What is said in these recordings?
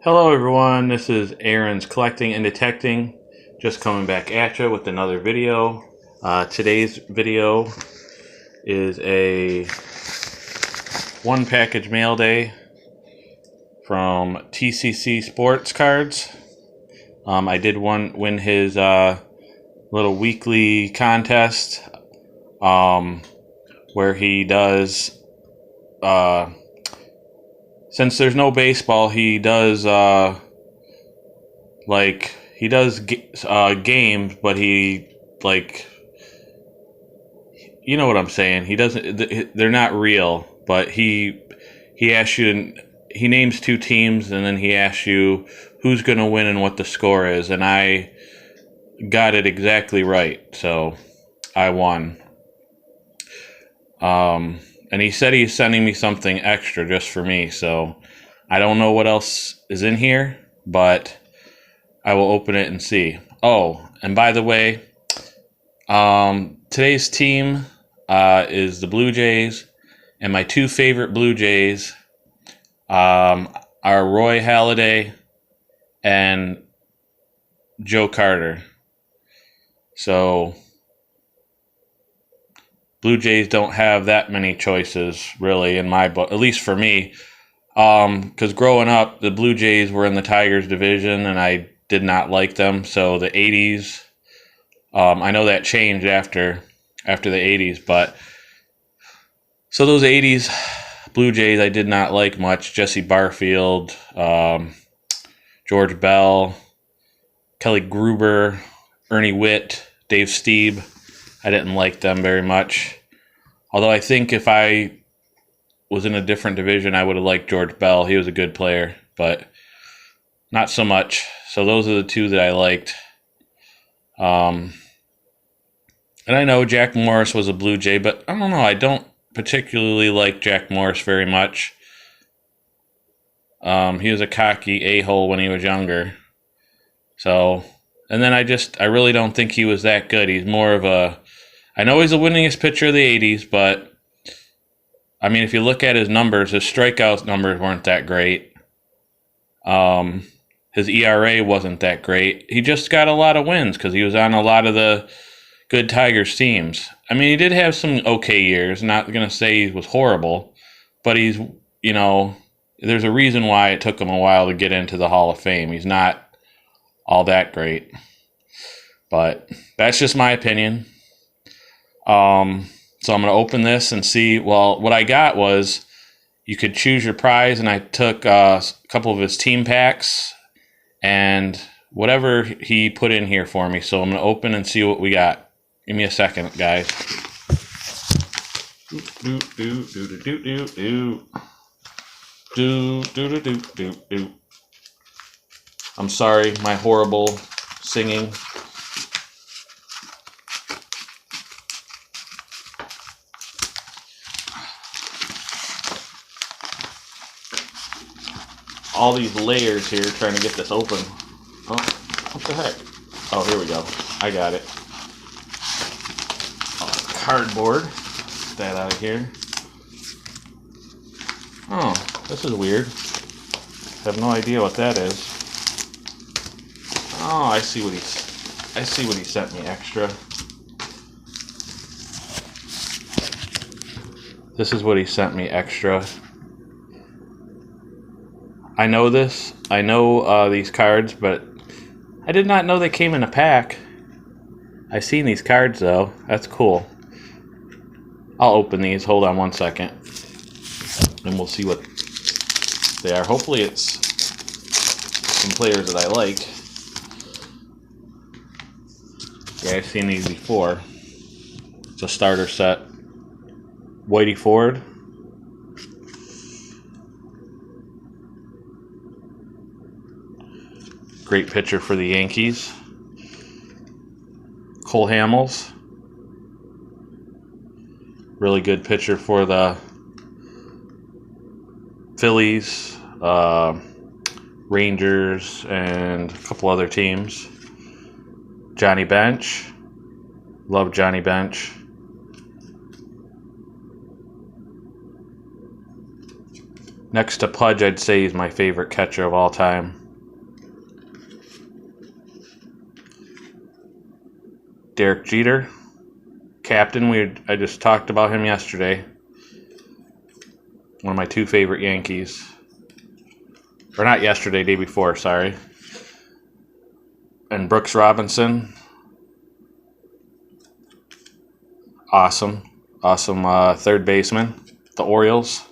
Hello everyone, this is Aaron's Collecting and Detecting, just coming back at you with another video. Today's video is a one package mail day from TCC Sports Cards. I did win his little weekly contest where he does since there's no baseball, he does games, but he you know what I'm saying. He doesn't. They're not real, but he asks you. He names two teams, and then he asks you who's going to win and what the score is, and I got it exactly right, so I won. And he said he's sending me something extra just for me, so I don't know what else is in here, but I will open it and see. Oh, and by the way, today's team is the Blue Jays, and my two favorite Blue Jays are Roy Halladay and Joe Carter. So Blue Jays don't have that many choices, really, in my book, at least for me. Because growing up, the Blue Jays were in the Tigers division, and I did not like them. So the 80s, I know that changed after the 80s, but so those 80s Blue Jays I did not like much. Jesse Barfield, George Bell, Kelly Gruber, Ernie Witt, Dave Stieb. I didn't like them very much. Although I think if I was in a different division, I would have liked George Bell. He was a good player, but not so much. So those are the two that I liked. And I know Jack Morris was a Blue Jay, but I don't know. I don't particularly like Jack Morris very much. He was a cocky a-hole when he was younger. So, and then I really don't think he was that good. He's more of a, I know he's the winningest pitcher of the 80s, but I mean, if you look at his numbers, his strikeout numbers weren't that great. His ERA wasn't that great. He just got a lot of wins because he was on a lot of the good Tigers teams. I mean, he did have some okay years. Not going to say he was horrible, but he's, there's a reason why it took him a while to get into the Hall of Fame. He's not all that great, but that's just my opinion. So I'm going to open this and see. Well, what I got was you could choose your prize, and I took a couple of his team packs and whatever he put in here for me. So I'm going to open and see what we got. Give me a second, guys. I'm sorry, my horrible singing. All these layers here trying to get this open. Oh, what the heck? Oh, here we go. I got it. Cardboard. Get that out of here. Oh, this is weird. I have no idea what that is. Oh, I see what he sent me extra. This is what he sent me extra. I know this. I know these cards, but I did not know they came in a pack. I've seen these cards, though. That's cool. I'll open these. Hold on one second. And we'll see what they are. Hopefully it's some players that I like. Yeah, I've seen these before. It's a starter set. Whitey Ford. Great pitcher for the Yankees. Cole Hamels. Really good pitcher for the Phillies, Rangers, and a couple other teams. Johnny Bench. Love Johnny Bench. Next to Pudge, I'd say he's my favorite catcher of all time. Derek Jeter, captain. I just talked about him yesterday. One of my two favorite Yankees. Or not yesterday, day before, sorry. And Brooks Robinson. Awesome third baseman. The Orioles.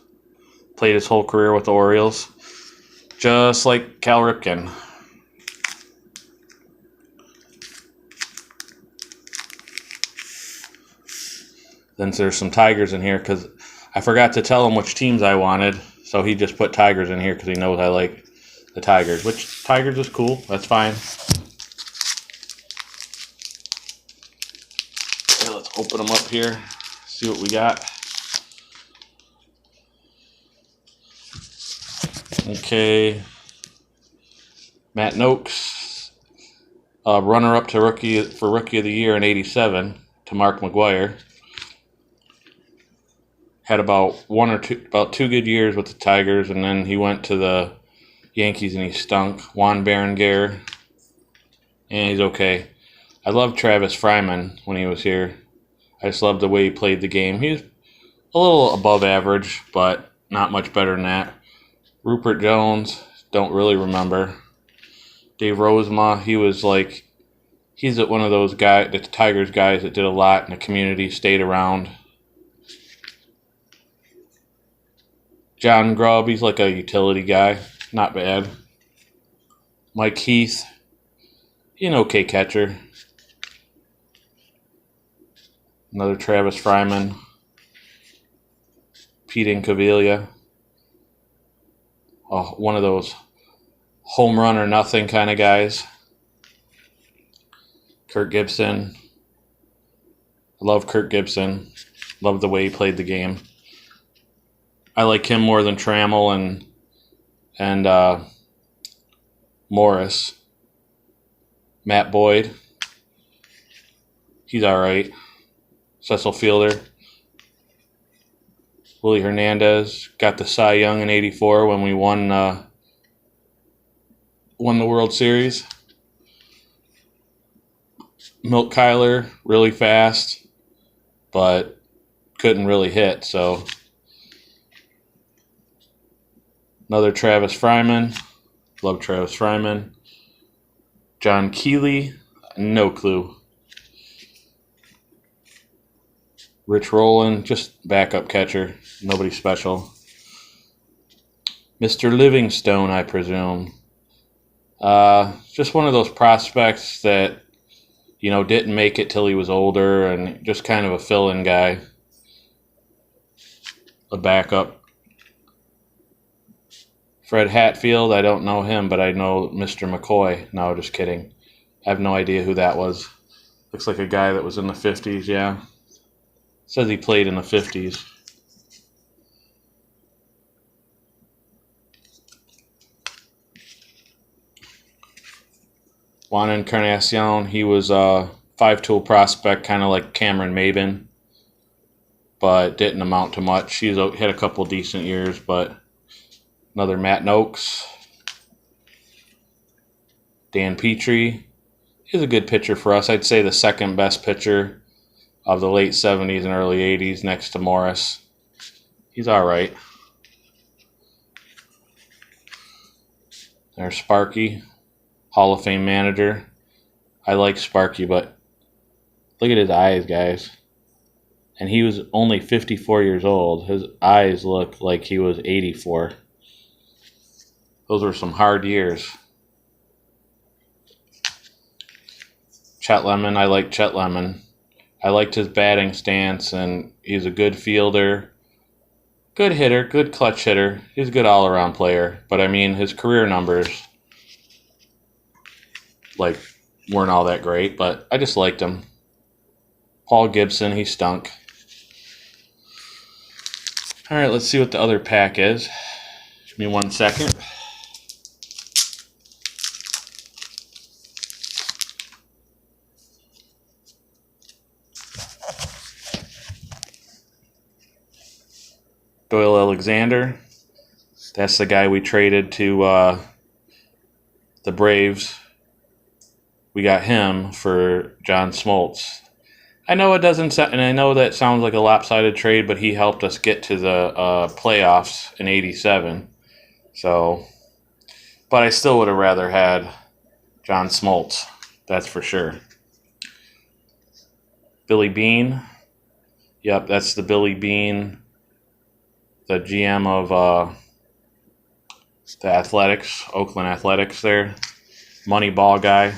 Played his whole career with the Orioles. Just like Cal Ripken. Then there's some Tigers in here because I forgot to tell him which teams I wanted. So he just put Tigers in here because he knows I like the Tigers. Which Tigers is cool. That's fine. Okay, let's open them up here. See what we got. Okay. Matt Noakes. Runner-up to Rookie of the Year in '87 to Mark McGwire. Had about two good years with the Tigers, and then he went to the Yankees and he stunk. Juan Berenguer, and he's okay. I loved Travis Fryman when he was here. I just loved the way he played the game. He's a little above average, but not much better than that. Rupert Jones, don't really remember. Dave Rozema, he's one of those guys, the Tigers guys that did a lot in the community, stayed around. John Grubb, he's like a utility guy. Not bad. Mike Heath, an okay catcher. Another Travis Fryman. Pete Incaviglia. Oh, one of those home run or nothing kind of guys. Kirk Gibson. I love Kirk Gibson. Love the way he played the game. I like him more than Trammell and Morris. Matt Boyd. He's all right. Cecil Fielder. Willie Hernandez got the Cy Young in '84 when we won the World Series. Milt Kyler, really fast, but couldn't really hit, so... Another Travis Fryman. Love Travis Fryman. John Keeley. No clue. Rich Rowland. Just backup catcher. Nobody special. Mr. Livingstone, I presume. Just one of those prospects that, didn't make it till he was older and just kind of a fill-in guy. A backup. Fred Hatfield, I don't know him, but I know Mr. McCoy. No, just kidding. I have no idea who that was. Looks like a guy that was in the 50s, yeah. Says he played in the 50s. Juan Encarnacion, he was a five-tool prospect, kind of like Cameron Maben, but didn't amount to much. He's had a couple decent years, but... Another Matt Noakes. Dan Petrie. He's a good pitcher for us. I'd say the second best pitcher of the late 70s and early 80s next to Morris. He's all right. There's Sparky, Hall of Fame manager. I like Sparky, but look at his eyes, guys. And he was only 54 years old. His eyes look like he was 84. Those were some hard years. Chet Lemon, I like Chet Lemon. I liked his batting stance, and he's a good fielder. Good hitter, good clutch hitter. He's a good all-around player. But, his career numbers, weren't all that great. But I just liked him. Paul Gibson, he stunk. All right, let's see what the other pack is. Give me 1 second. Doyle Alexander, That's the guy we traded to the Braves. We got him for John Smoltz. I know it doesn't, and I know that sounds like a lopsided trade, but he helped us get to the playoffs in '87. So, but I still would have rather had John Smoltz. That's for sure. Billy Beane. Yep, that's the Billy Beane, the GM of the Athletics, Oakland Athletics there. Moneyball guy.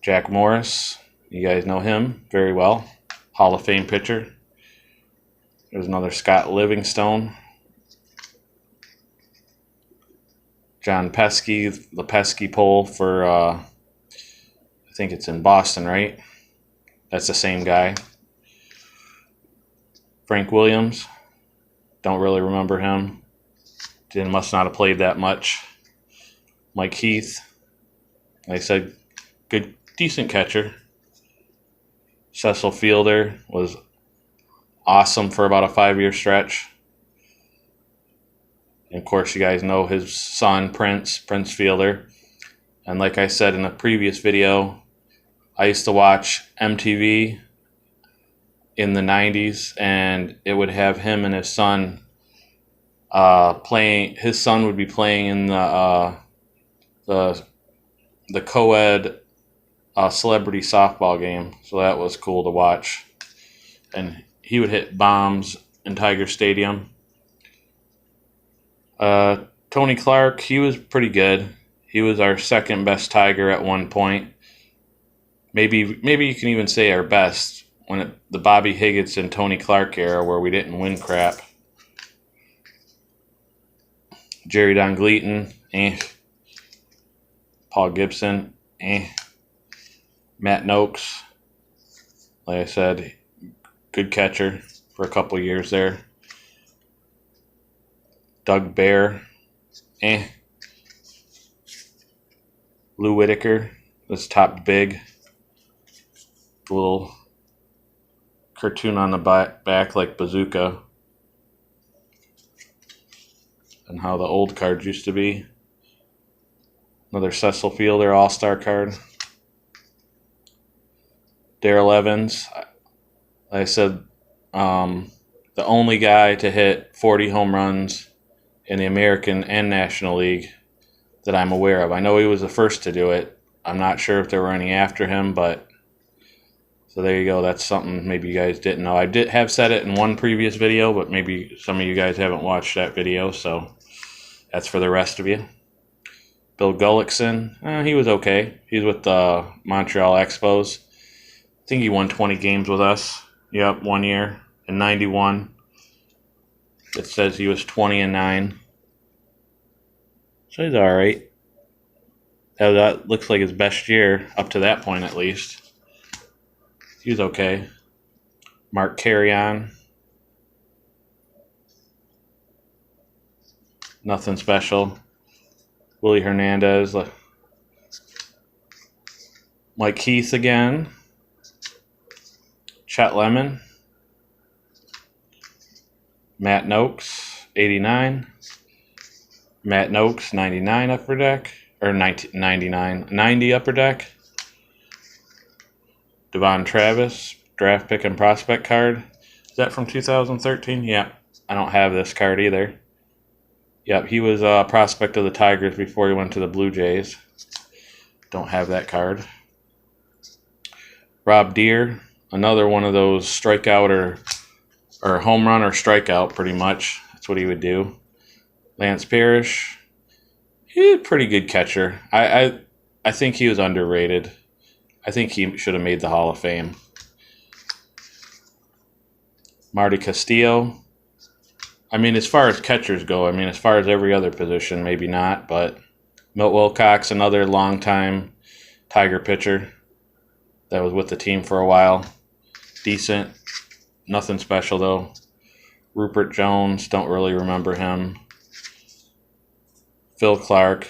Jack Morris. You guys know him very well. Hall of Fame pitcher. There's another Scott Livingstone. John Pesky, the Pesky pole for, I think it's in Boston, right? That's the same guy. Frank Williams. Don't really remember him. Must not have played that much. Mike Heath. Like I said, good, decent catcher. Cecil Fielder was awesome for about a 5-year stretch. And of course, you guys know his son, Prince Fielder. And like I said in a previous video, I used to watch MTV in the 90s, and it would have him and his son playing. His son would be playing in the co-ed celebrity softball game, so that was cool to watch. And he would hit bombs in Tiger Stadium. Tony Clark, he was pretty good. He was our second best Tiger at one point. Maybe you can even say our best when the Bobby Higgins and Tony Clark era, where we didn't win crap. Jerry Don Gleaton, Paul Gibson, Matt Noakes, like I said, good catcher for a couple of years there. Doug Bear, Lou Whitaker was topped big. Little cartoon on the back like Bazooka. And how the old cards used to be. Another Cecil Fielder All-Star card. Darrell Evans. Like I said, the only guy to hit 40 home runs in the American and National League that I'm aware of. I know he was the first to do it. I'm not sure if there were any after him, but so there you go. That's something maybe you guys didn't know. I did have said it in one previous video, but maybe some of you guys haven't watched that video, so that's for the rest of you. Bill Gullickson, he was okay. He's with the Montreal Expos. I think he won 20 games with us. Yep, 1 year in '91. It says he was 20-9. So he's all right. That looks like his best year up to that point, at least. He was okay. Mark Carrion. Nothing special. Willie Hernandez. Mike Heath again. Chet Lemon. Matt Noakes, 89. Matt Noakes, 99 upper deck. Or 99. 90 upper deck. Devon Travis, draft pick and prospect card. Is that from 2013? Yeah, I don't have this card either. Yep, he was a prospect of the Tigers before he went to the Blue Jays. Don't have that card. Rob Deere, another one of those strikeout or home run or strikeout, pretty much. That's what he would do. Lance Parrish, he's a pretty good catcher. I think he was underrated. I think he should have made the Hall of Fame. Marty Castillo. I mean, as far as catchers go, I mean, as far as every other position, maybe not, but Milt Wilcox, another longtime Tiger pitcher that was with the team for a while. Decent. Nothing special, though. Rupert Jones, don't really remember him. Phil Clark,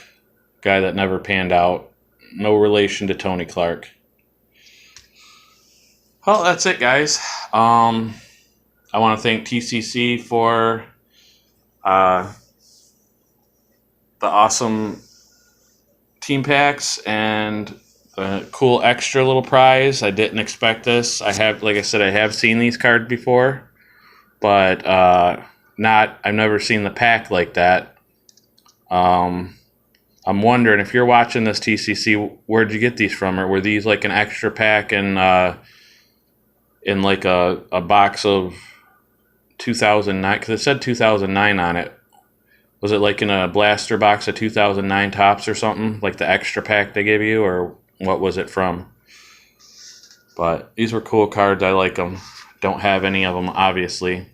guy that never panned out. No relation to Tony Clark. Well, that's it, guys. I want to thank TCC for uh, the awesome team packs and a cool extra little prize. I didn't expect this. I have, like I said, I have seen these cards before, but I've never seen the pack like that. I'm wondering if you're watching this TCC, where'd you get these from? Or were these like an extra pack in like a box of 2009? Because it said 2009 on it. Was it like in a blaster box of 2009 tops or something? Like the extra pack they gave you? Or what was it from? But these were cool cards. I like them. Don't have any of them, obviously.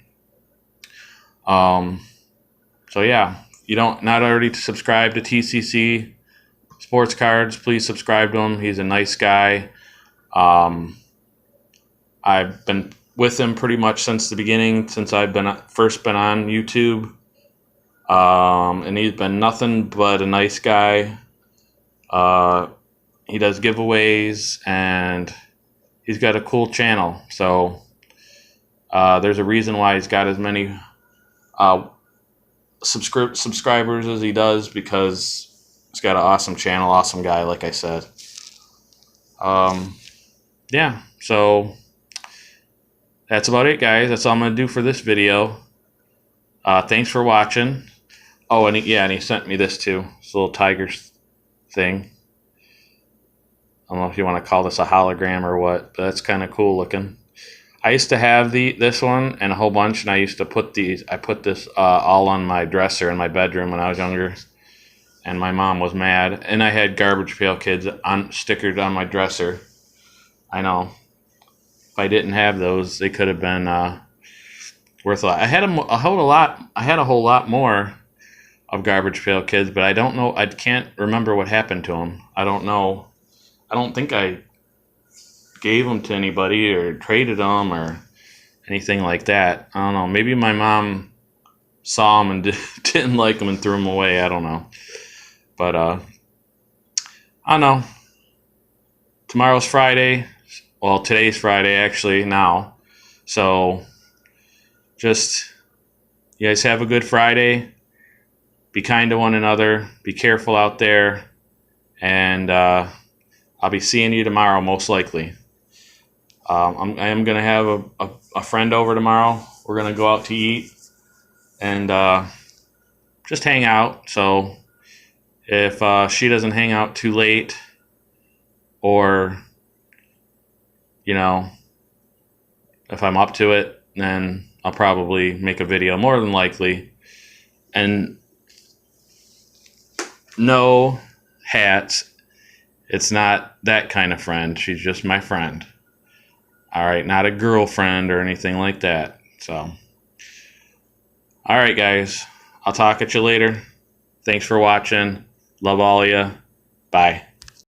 So yeah, you don't not already subscribe to TCC Sports Cards, please subscribe to him. He's a nice guy. I've been with him pretty much since the beginning, since I've first been on YouTube. And he's been nothing but a nice guy. He does giveaways, and he's got a cool channel. So there's a reason why he's got as many subscribers as he does, because he's got an awesome channel, awesome guy, like I said. Yeah, so that's about it, guys. That's all I'm going to do for this video. Thanks for watching. Oh, and he sent me this too. This little tiger thing. I don't know if you want to call this a hologram or what, but that's kind of cool looking. I used to have this one and a whole bunch, and I used to put this all on my dresser in my bedroom when I was younger, and my mom was mad. And I had Garbage Pail Kids stickered on my dresser. I know. If I didn't have those, they could have been worth a lot. I had a whole lot more of Garbage Pail Kids, but I don't know. I can't remember what happened to them. I don't know. I don't think I gave them to anybody or traded them or anything like that. I don't know. Maybe my mom saw them and didn't like them and threw them away. I don't know. But I don't know. Tomorrow's Friday. Well, today's Friday actually now. So just, you guys have a good Friday. Be kind to one another. Be careful out there. And I'll be seeing you tomorrow, most likely. I am going to have a friend over tomorrow. We're going to go out to eat and just hang out. So if she doesn't hang out too late, or, you know, if I'm up to it, then I'll probably make a video, more than likely. And no hats. It's not that kind of friend. She's just my friend. All right, not a girlfriend or anything like that. So, all right, guys. I'll talk at you later. Thanks for watching. Love all of you. Bye.